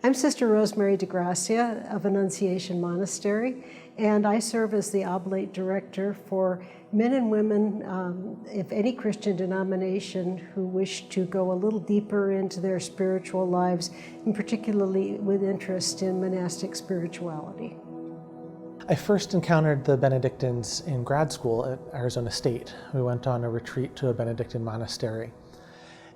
I'm Sister Rosemary DeGracia of Annunciation Monastery, and I serve as the Oblate Director for men and women of any Christian denomination who wish to go a little deeper into their spiritual lives, and particularly with interest in monastic spirituality. I first encountered the Benedictines in grad school at Arizona State. We went on a retreat to a Benedictine monastery,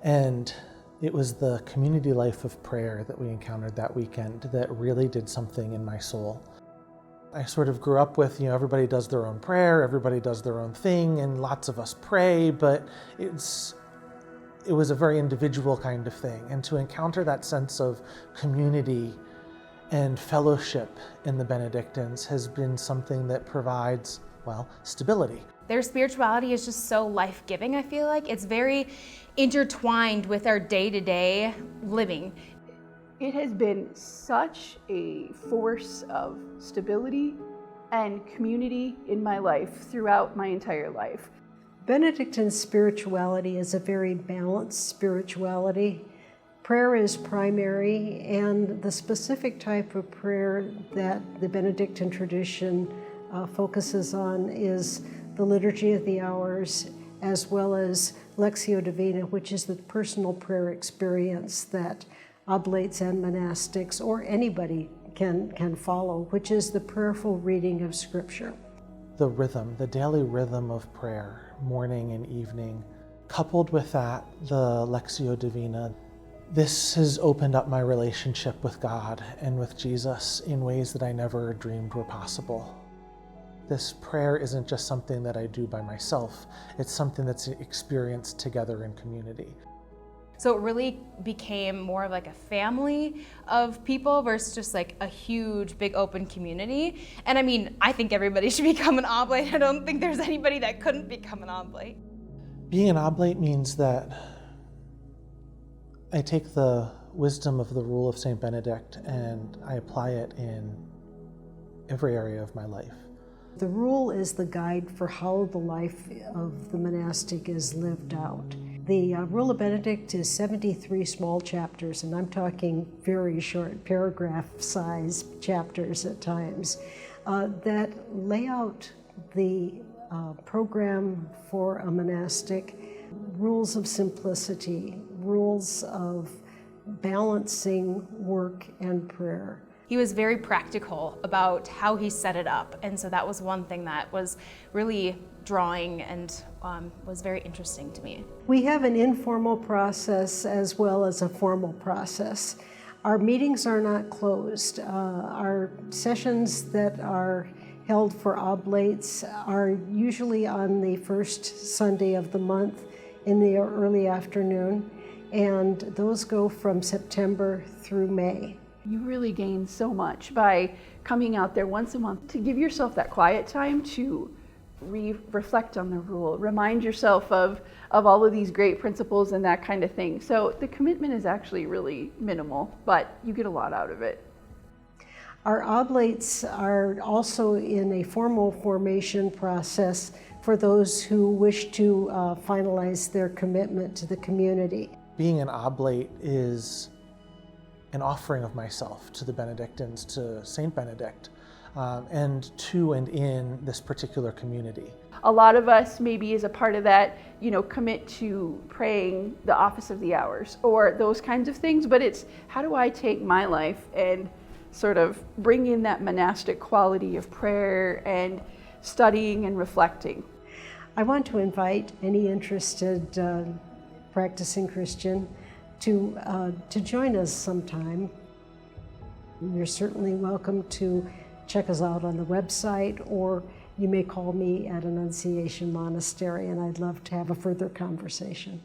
and it was the community life of prayer that we encountered that weekend that really did something in my soul. I sort of grew up with, everybody does their own prayer, everybody does their own thing, and lots of us pray, but it was a very individual kind of thing. And to encounter that sense of community and fellowship in the Benedictines has been something that provides, stability. Their spirituality is just so life-giving, I feel like. It's very intertwined with our day-to-day living. It has been such a force of stability and community in my life throughout my entire life. Benedictine spirituality is a very balanced spirituality. Prayer is primary, and the specific type of prayer that the Benedictine tradition focuses on is the Liturgy of the Hours, as well as Lectio Divina, which is the personal prayer experience that Oblates and monastics, or anybody, can follow, which is the prayerful reading of Scripture. The rhythm, the daily rhythm of prayer, morning and evening, coupled with that, the Lectio Divina. This has opened up my relationship with God and with Jesus in ways that I never dreamed were possible. This prayer isn't just something that I do by myself, it's something that's experienced together in community. So it really became more of like a family of people versus just like a huge, big open community. And I mean, I think everybody should become an oblate. I don't think there's anybody that couldn't become an oblate. Being an oblate means that I take the wisdom of the rule of St. Benedict and I apply it in every area of my life. The rule is the guide for how the life of the monastic is lived out. The Rule of Benedict is 73 small chapters, and I'm talking very short paragraph-sized chapters at times, that lay out the program for a monastic, rules of simplicity, rules of balancing work and prayer. He was very practical about how he set it up, and so that was one thing that was really drawing and was very interesting to me. We have an informal process as well as a formal process. Our meetings are not closed. Our sessions that are held for oblates are usually on the first Sunday of the month in the early afternoon, and those go from September through May. You really gain so much by coming out there once a month to give yourself that quiet time to reflect on the rule, remind yourself of all of these great principles and that kind of thing. So the commitment is actually really minimal, but you get a lot out of it. Our oblates are also in a formal formation process for those who wish to finalize their commitment to the community. Being an oblate is an offering of myself to the Benedictines, to Saint Benedict, and to and in this particular community. A lot of us maybe as a part of that, commit to praying the Office of the Hours or those kinds of things, but it's how do I take my life and sort of bring in that monastic quality of prayer and studying and reflecting. I want to invite any interested practicing Christian to join us sometime. You're certainly welcome to check us out on the website, or you may call me at Annunciation Monastery, and I'd love to have a further conversation.